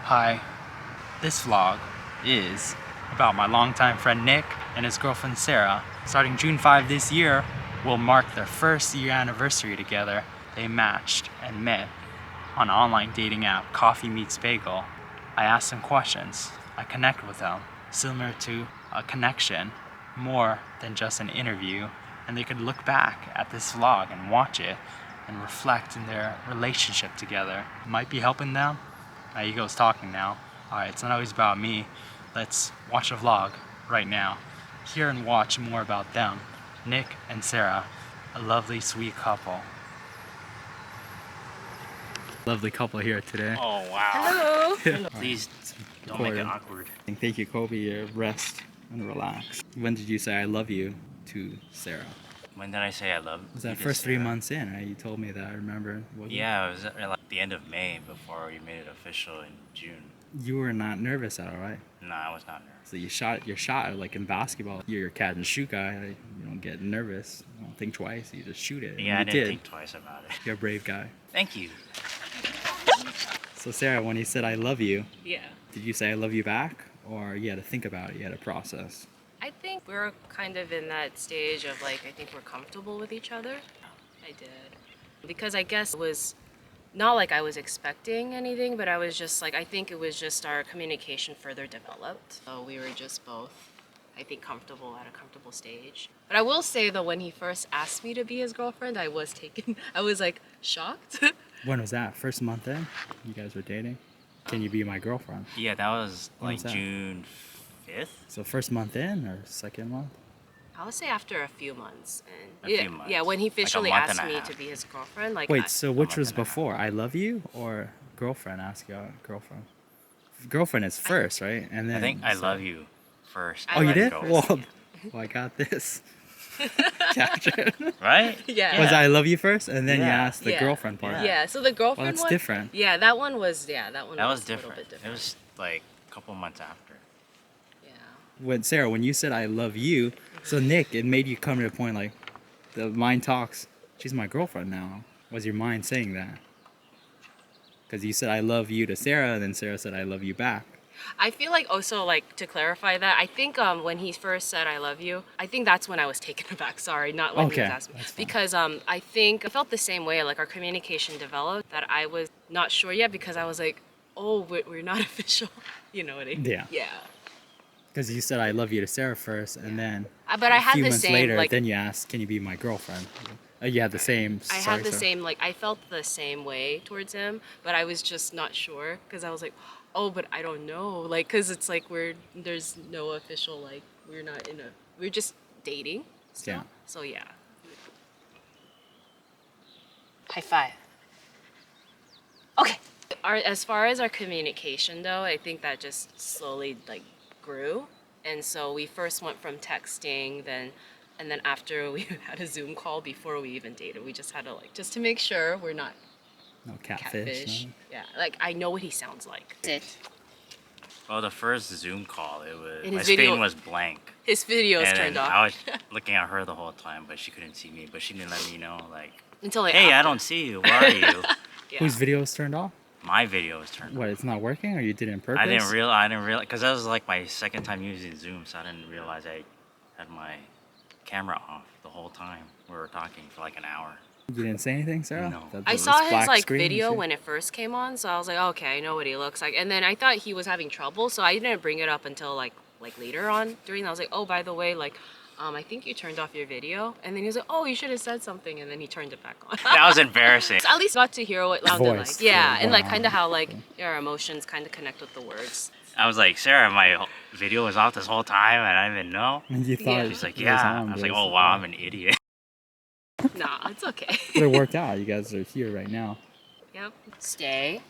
Hi, this vlog is about my longtime friend Nick and his girlfriend Sara. Starting June 5 this year will mark their first year anniversary together. They matched and met on online dating app Coffee Meets Bagel. I asked them questions. I connect with them, similar to a connection, more than just an interview, and they could look back at this vlog and watch it and reflect in their relationship together. It might be helping them. My ego's talking now. Alright, it's not always about me. Let's watch a vlog right now. Hear and watch more about them. Nick and Sara, a lovely, sweet couple. Lovely couple here today. Oh, wow. Hello. Please don't make it awkward. Thank you, Kobe. Rest and relax. When did you say I love you to Sara? When did I say I love you? Was that first 3 months in, right? You told me that, I remember. Yeah, it was at like the end of May before we made it official in June. You were not nervous at all, right? No, I was not nervous. So you shot your shot like in basketball. You're a catch and shoot guy. You don't get nervous. You don't think twice. You just shoot it. Yeah, I didn't think twice about it. You're a brave guy. Thank you. So Sara, when he said I love you, Yeah. did you say I love you back? Or you had to think about it, you had to process? I think we're kind of in that stage of like, I think we're comfortable with each other. I did. Because I guess it was not like I was expecting anything, but I was just like, I think it was just our communication further developed. So we were just both, I think, comfortable at a comfortable stage. But I will say though, when he first asked me to be his girlfriend, I was like shocked. When was that? First month in? You guys were dating? Can you be my girlfriend? Yeah, that was When like was that? June 5th. So first month in or second month? I would say after a few months. And A yeah, few months. yeah, when he Like a officially month asked and a me half. to be his girlfriend, like Wait, so which month was and a half. before? I love you or girlfriend ask you out? Girlfriend? Girlfriend is first, right? And then I think I so- love you first. I Oh, you love did? you Well, first, well, I got this. Gotcha. Right? Yeah. Was I love you first, and then you Yeah. asked the Yeah. girlfriend part? Yeah, so the girlfriend Well, that's one. different. Yeah, that one was. Yeah, that one. That was a little different. bit different. It was like a couple months after. Yeah. When Sara, when you said I love you, so Nick, it made you come to a point like, the mind talks. She's my girlfriend now. Was your mind saying that? Because you said I love you to Sara, and then Sara said I love you back. I feel like also like to clarify that I think when he first said I love you, I think that's when I was taken aback. Sorry, not when he Okay, was asking me. that's fine. Because I think I felt the same way. Like our communication developed that I was not sure yet because I was like, oh, we're not official. You know what I mean? Yeah. Yeah. Because you said I love you to Sara first, and then But I a had few the months same later, like. then you asked, can you be my girlfriend? You had the same. I sorry, had the Sara. same, like, I felt the same way towards him, but I was just not sure because I was like, oh, but I don't know. Like, because it's like there's no official, like, we're just dating still. Yeah. So, yeah. High five. Okay. As far as our communication, though, I think that just slowly, like, grew. And so we first went from texting, and then after we had a Zoom call before we even dated, we just had to just to make sure we're not No catfish. catfish. No? Yeah, like I know what he sounds like. Well, the first Zoom call, it was In my his screen video- was blank. His videos And turned then off I was looking at her the whole time, but she couldn't see me. But she didn't let me know, like, until like hey, I after. don't see you. Where are you? Yeah. Whose video was turned off? My video was turned What? It's not working, or you did it on purpose? I didn't realize, because that was like my second time using Zoom, so I didn't realize I had my camera off the whole time. We were talking for like an hour. You didn't say anything, Sara? No. I This saw his black like screen, you video see? when it first came on, so I was like, okay, I know what he looks like. And then I thought he was having trouble, so I didn't bring it up until like later on during. I was like, oh, by the way, like, I think you turned off your video. And then he was like, oh, you should have said something. And then he turned it back on. That was embarrassing. So at least got to hear what it sounded Voice, like. Yeah, yeah, and like wow. kind of how like your emotions kind of connect with the words. I was like, Sarah, my video was off this whole time and I didn't know. And you thought Yeah. it She's like, was yeah. on, I was but like, it's oh wow, not. I'm an idiot. Nah, it's okay. But it worked out. You guys are here right now. Yep. Stay.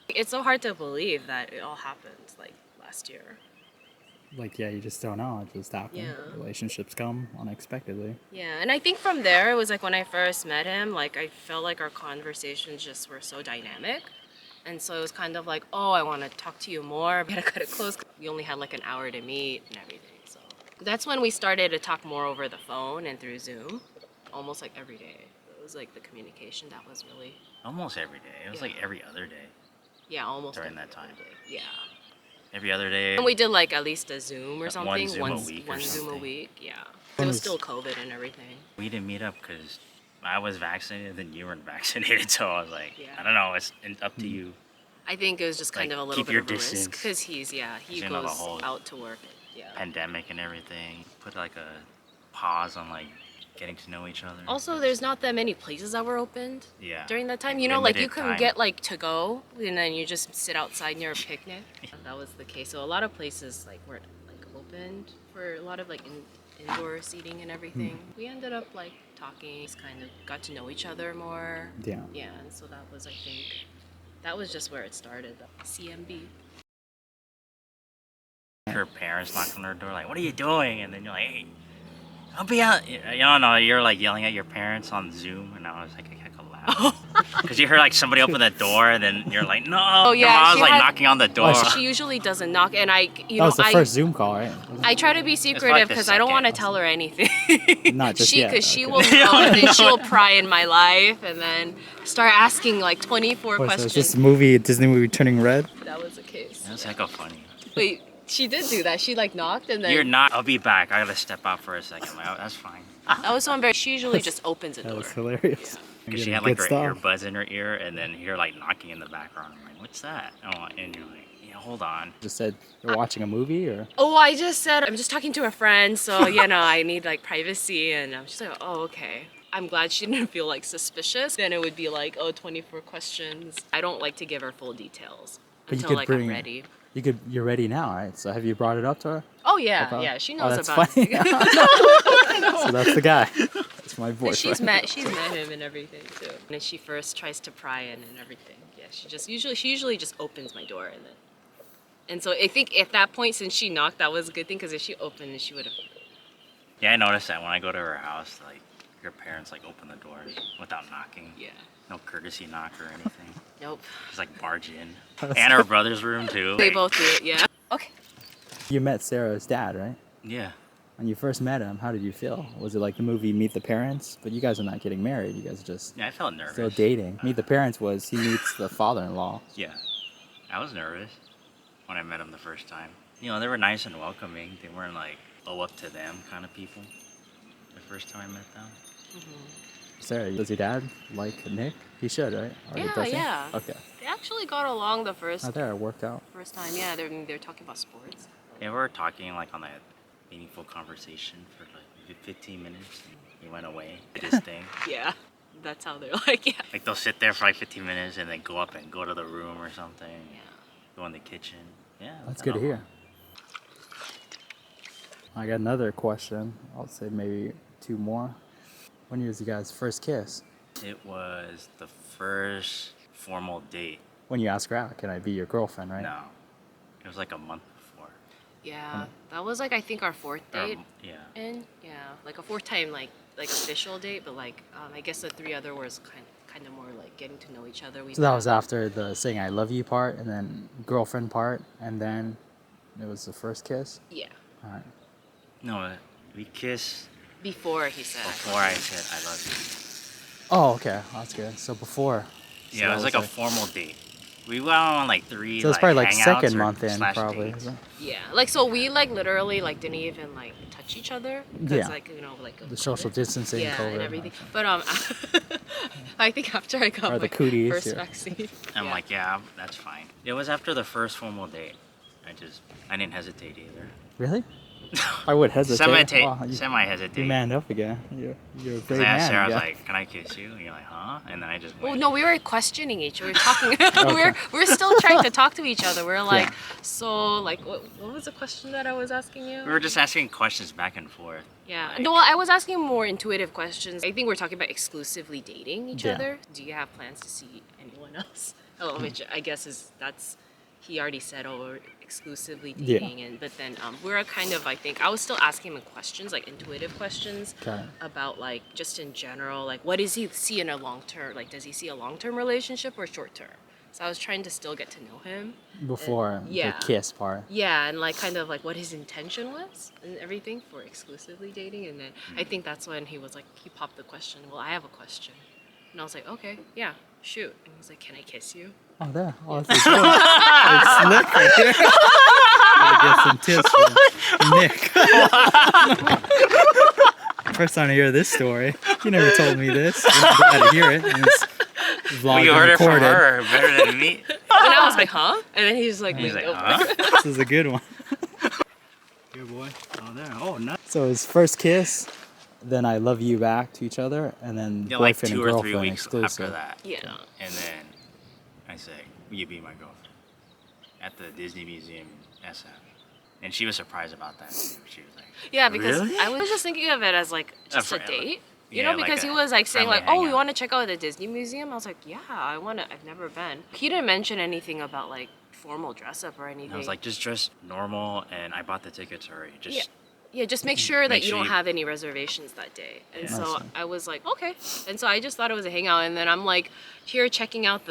It's so hard to believe that it all happened like last year. Like, yeah, you just don't know. It just happened. Yeah. Relationships come unexpectedly. Yeah, and I think from there it was like when I first met him, like I felt like our conversations just were so dynamic. And so it was kind of like, oh, I want to talk to you more. We gotta cut it close. We only had like an hour to meet and everything. So that's when we started to talk more over the phone and through Zoom, almost like every day. It was was like the communication that was really, Almost every day. It was like Yeah. every other day. yeah, almost During every that time. other day. Yeah. Every other day. And we did like at least a Zoom or One something. Zoom a week or one Zoom a something. week. Yeah. When It was was- still COVID and everything. We didn't meet up because I was vaccinated, then you weren't vaccinated. So I was like, Yeah. I don't know. It's up to you. I think it was just kind Like, of a little keep bit your of a risk distance. because he You know, the goes whole out to work. Yeah. Pandemic and everything. Put like a pause on like getting to know each other. Also, there's not that many places that were opened Yeah. during that time. Like, You know, like you limited can time. get like to go and then you just sit outside near a picnic. That was the case. So a lot of places like weren't like opened for a lot of like indoor seating and everything. We ended up like talking, just kind of got to know each other more. Yeah. Yeah, and so that was, I think, that was just where it started. CMB. Her parents knocked on her door like, what are you doing? And then you're like, hey, I'll be out. You don't know, you're like yelling at your parents on Zoom, and I was like, I could laugh. Because you heard like somebody open the door, and then you're like, no. Oh, yeah, Your mom's she like had- knocking on the door. She usually doesn't knock, and That was the first Zoom call, right? I try to be secretive the because I don't want to second. tell her anything. Not just yet, Because she okay. will know, and then she'll pry in my life, and then start asking like 24 Wait, so questions. is this movie, Disney movie Turning Red? That was the case. That's hecka funny. Wait, she did do that. She like knocked, and then You're not. I'll be back. I gotta step out for a second. I'm like, oh, that's fine. that was so embarrassing. She usually just opens the That door. was hilarious. Because she Getting had like good her stuff. earbuds in her ear, and then you're like knocking in the background. I'm like, what's that? And you're like, yeah, hold on. Just said you're watching a movie, or Oh, I just said I'm just talking to a friend, so you know I need like privacy, and I'm just like, oh, okay. I'm glad she didn't feel like suspicious. Then it would be like, oh, 24 questions. I don't like to give her full details But you until could like bring- I'm ready. you're ready now, right? So have you brought it up to her? Oh yeah, About- yeah, she Oh, knows that's about funny. it. So that's the guy. That's my But boyfriend. she's met him and everything too. And then she first tries to pry in and everything. Yeah, she usually just opens my door and then. And so I think at that point, since she knocked, that was a good thing because if she opened, she would have. Yeah, I noticed that when I go to her house, like your parents like open the doors without knocking. Yeah. No courtesy knock or anything. Nope. Just like barge in. And her brother's room too. They Like, both do it. Yeah. Okay. You met Sarah's dad, right? Yeah. When you first met him, how did you feel? Was it like the movie Meet the Parents? But you guys are not getting married. You guys are just Yeah, I felt nervous. still dating. Meet the Parents was he meets the father-in-law. Yeah. I was nervous when I met them the first time. You know, they were nice and welcoming. They weren't like, oh, up to them kind of people. The first time I met them. Sarah, does your dad like Nick? He should, right? Or Yeah, does he? yeah. Okay. They actually got along the first Not there. It worked out. time. Yeah, they're talking about sports. Yeah, we were talking like on that meaningful conversation for like 15 minutes. He went away, did his thing. Yeah. That's how they're like. Yeah. Like they'll sit there for like 15 minutes and then go up and go to the room or something. Yeah. Go in the kitchen. Yeah. That's good to hear. I got another question. I'll say maybe two more. When was you guys' first kiss? It was the first formal date. When you asked her out, can I be your girlfriend, right? No. It was like a month before. Yeah. That was like I think our fourth Or, date. yeah. And yeah, like a fourth time like official date, but like I guess the three other was kind of more like getting to know each other. We So that was after the saying I love you part, and then girlfriend part, and then it was the first kiss? Yeah. All right. No, we kissed Before he said. before I said I love you. Oh, okay. That's good. So before. So Yeah, it that was like a formal date. We went on like 3 So it's probably like hangouts second or month in, slash probably. dates. Is it? Yeah. Like so we like literally like didn't even like touch each other because Yeah. like you know like The social distancing, yeah COVID. and everything. But I think after I got Or the my cooties, first yeah. vaccine. I'm yeah. like, yeah, that's fine. It was after the first formal date. I didn't hesitate either. Really? I would hesitate. Wow, you Semi-hesitate. manned up again. You're a Because great I asked man. Sarah, I was yeah. like, can I kiss you? And you're like, huh? And then I just Well, went. no, we were questioning each other. We were talking. we're still trying to talk to each other. We're like, so like, what was the question that I was asking you? We were just asking questions back and forth. Yeah. Like- No, I was asking more intuitive questions. I think we're talking about exclusively dating each Yeah. other. Do you have plans to see anyone else? Oh, which I guess he already said, oh, we're exclusively Yeah. dating. And but then we're kind of, I think, I was still asking him questions, like intuitive questions Okay. about like just in general, like what does he see in a long term? Like, does he see a long term relationship or short term? So I was trying to still get to know him. Before yeah. the kiss part. Yeah, and like kind of like what his intention was and everything for exclusively dating. And then I think that's when he was like, he popped the question, well, I have a question. And I was like, okay, yeah, shoot. And he's like, can I kiss you? Oh, there. Oh, it's like, oh, it's Nick right here. Gotta get some tips from Nick. First time to hear this story. You never told me this. I'm glad to hear it. And it's vlogged You and heard it from recorded. her better than me. And I was like, huh? And then he's like, He's leaned like, over. huh? This is a good one. Here, boy. Oh, there. Oh, nice. So his first kiss, then I love you back to each other, and then Yeah, like boyfriend 2 and or girlfriend 3 weeks exclusive. after that. Yeah. And then I say, will you be my girlfriend? At the Disney Museum in SF. And she was surprised about that too. She was like, Yeah, because Really? I was just thinking of it as like just a friend- date. You yeah, know, like because a he was like saying like, friendly "Oh, we hangout. want to check out the Disney Museum." I was like, "Yeah, I want to. I've never been." He didn't mention anything about like formal dress up or anything. and I was like, just dress normal, and I bought the tickets already. Just Yeah. Yeah, just make sure that Make you sure don't you- have any reservations that day. And Yeah. so Awesome. I was like, okay. And so I just thought it was a hangout. And then I'm like here checking out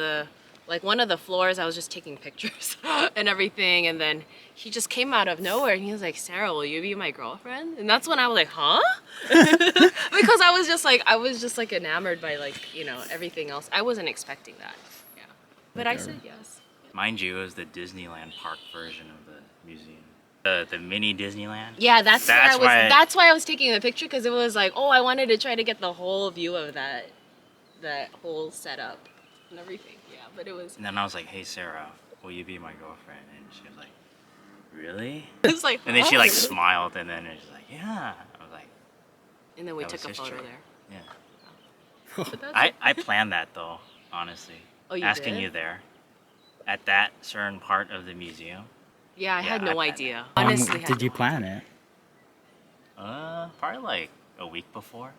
like one of the floors. I was just taking pictures and everything. And then he just came out of nowhere and he was like, Sarah, will you be my girlfriend? And that's when I was like, huh? Because I was just like enamored by like, you know, everything else. I wasn't expecting that. Yeah. But I said yes. Mind you, it was the Disneyland park version of the museum. The mini Disneyland. Yeah, that's why why I was taking the picture, because it was like, oh, I wanted to try to get the whole view of that whole setup and everything. Yeah, but it was And then I was like, hey Sarah, will you be my girlfriend? And she was like, really? it was like, And then she like huh? smiled, and then she's like, yeah. I was like, And then we that took a was photo history. there. Yeah. But that's I planned that though, honestly. Oh, you Asking did? you there. At that certain part of the museum. yeah, I had Yeah, no I planned idea. How long Honestly, had did you no plan it? Probably like a week before.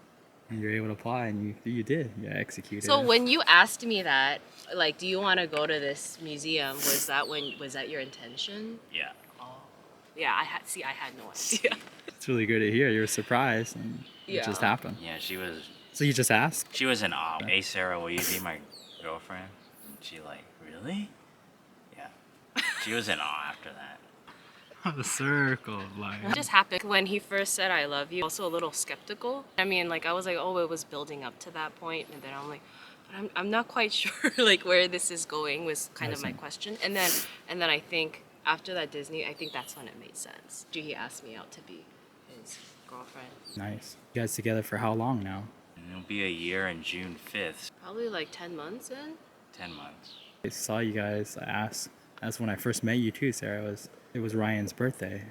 And you were able to apply, and you did. You executed. So it. when you asked me that, like, do you want to go to this museum? Was that your intention? Yeah. Oh, yeah. I had no idea. It's really good to hear. You were surprised, and it just Yeah. happened. Yeah, she was So you just asked? in awe. Hey Sarah, will you be my girlfriend? And she like, really? Yeah. She was in awe after that. The circle of life. It just happened when he first said I love you. Also a little skeptical. I mean, like I was like, oh, it was building up to that point, and then I'm like, but I'm not quite sure like where this is going was kind I of my see. question. And then I think after that Disney, I think that's when it made sense. He asked me out to be his girlfriend. Nice. You guys together for how long now? And it'll be a year in June 5th. Probably like 10 months in. 10 months. I saw you guys. I asked. That's when I first met you too, Sarah. It was Ryan's birthday.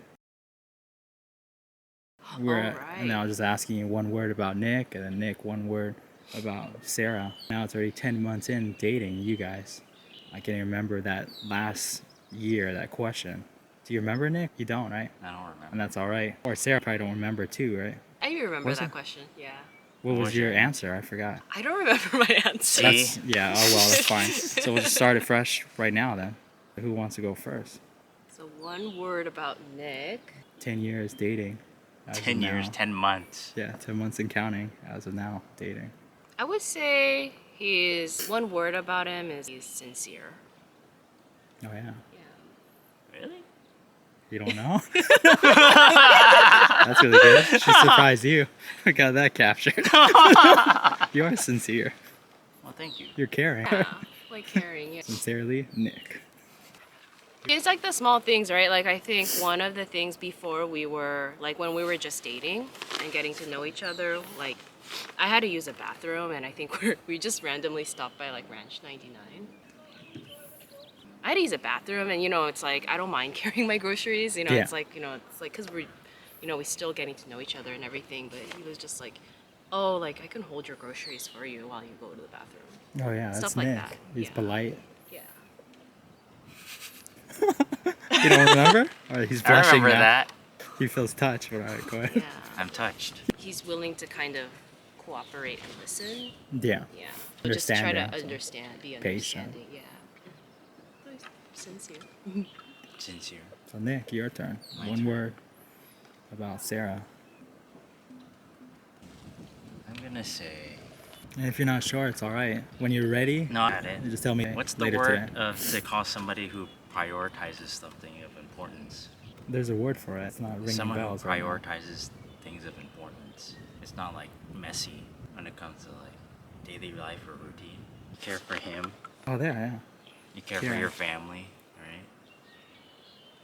We were Oh, and then I right. was just asking you one word about Nick, and then Nick one word about Sarah. Now it's already 10 months in dating you guys. I can remember that last year, that question. Do you remember, Nick? You don't, right? I don't remember. And that's all right. Or Sarah probably don't remember too, right? I remember Was that it? question. Yeah. What was was your your- answer? I forgot. I don't remember my answer. See? That's, yeah, oh well, that's fine. So we'll just start it fresh right now then. Who wants to go first? So one word about Nick. 10 years dating. as of 10 years, now. 10 months. Yeah, 10 months and counting as of now, dating. I would say one word about him is he's sincere. Oh, yeah. Yeah. Really? You don't know? That's really good. She surprised you. We got that captured. You are sincere. Well, thank you. You're caring. Yeah, like caring. Yeah. Sincerely, Nick. It's like the small things, right? Like I think one of the things before we were like when we were just dating and getting to know each other, like I had to use a bathroom, and I think we just randomly stopped by like Ranch 99. I had to use a bathroom, and you know, it's like I don't mind carrying my groceries. You know, Yeah. it's like because we're, you know, we still getting to know each other and everything. But he was just like, oh, like I can hold your groceries for you while you go to the bathroom. Oh, yeah, that's Stuff like Nick. that. He's Yeah. polite. Yeah. You don't remember? Or he's I blushing remember now. that. He feels touched. All right, go ahead. Yeah. I'm touched. He's willing to kind of cooperate and listen. Yeah. Yeah. So just try to Understanding, so understand, be patient. understanding. Yeah. So he's sincere. Sincere. So, Nick, your turn. My One turn. word about Sarah. I'm gonna say. And if you're not sure, it's all right. When you're ready, No, I got it. you just tell me What's the later word today. to call somebody who prioritizes something of importance? There's a word for it. It's not ringing Someone who bells. right now. prioritizes things of importance. It's not like messy when it comes to like daily life or routine. You care for him. Oh, there, yeah. You care for Yeah. your family, right?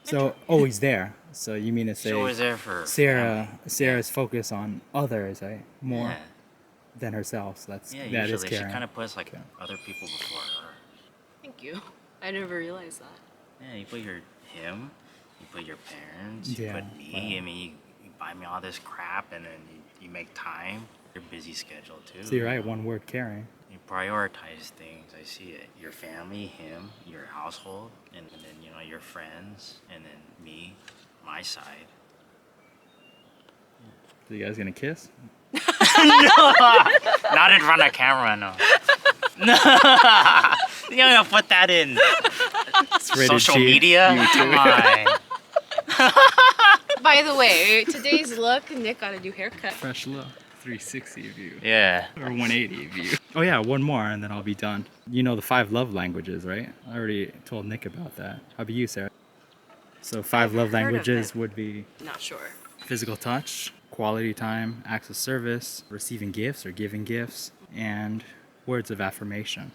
So always there. So you mean to say She's always there for Sarah? family. Sarah's focus on others, right? More Yeah. than herself. So that's Yeah, that is usually she caring. kind of puts like Okay. other people before her. Thank you. I never realized that. Yeah, you put him, you put your parents, you Yeah, put me. wow. I mean, you buy me all this crap, and then you make time. Your busy schedule too. So you're right. One word, caring. You prioritize things. I see it. Your family, him, your household, and then your friends, and then me, my side. So you guys gonna kiss? Not in front of camera, no. No, you don't gonna put that in It's rated social G. media. Come on. By the way, today's look, Nick got a new haircut. Fresh look. 360 view. Yeah. Or 180 view. Oh yeah, one more and then I'll be done. You know the 5 love languages, right? I already told Nick about that. How about you, Sarah? So 5 love heard of languages it. would be Not sure. physical touch, quality time, acts of service, receiving gifts or giving gifts, and words of affirmation.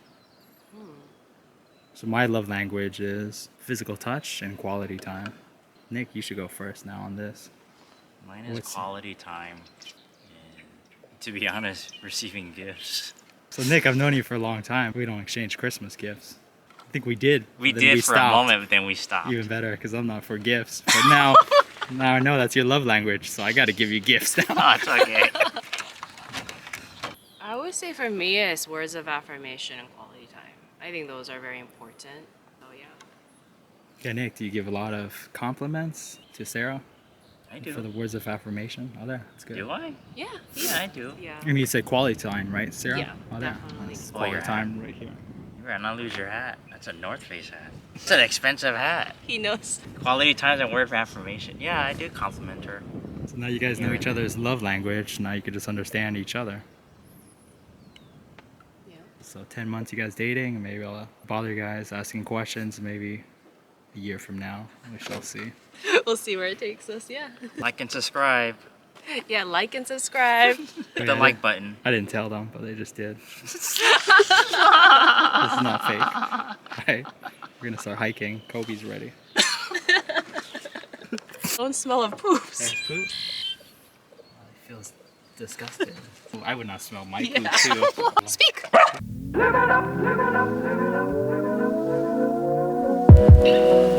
So my love language is physical touch and quality time. Nick, you should go first now on this. Mine is What's- quality time. And to be honest, receiving gifts. So Nick, I've known you for a long time. We don't exchange Christmas gifts. I think we did. We but then did for a stopped. moment, but then we stopped. Even better, because I'm not for gifts. But now, now I know that's your love language, so I got to give you gifts now. Oh, it's okay. I would say for me, it's words of affirmation and quality time. I think those are very important. So yeah. Yeah, Nick, do you give a lot of compliments to Sarah I for the do. words of affirmation? Oh, there, that's good. Do I? Yeah. Yeah, I do. Yeah. And you said quality time, right, Sarah? Yeah, Oh, there. definitely. That's Oh, quality your time right here. You better not lose your hat. That's a North Face hat. It's an expensive hat. He knows. Quality times and word of affirmation. Yeah, I do compliment her. So now you guys know Yeah. each other's love language. Now you could just understand each other. Yeah. So 10 months you guys dating, maybe I'll bother you guys asking questions. Maybe a year from now, we shall see. We'll see where it takes us. Yeah. Like and subscribe. Yeah. Like and subscribe. Hit the like button. I didn't tell them, but they just did. This is not fake. Right? We're gonna start hiking. Kobe's ready. Don't smell of poops. Poop? It feels disgusting. I would not smell my Yeah. poop too. Speak. Live it up, live it up, live it up.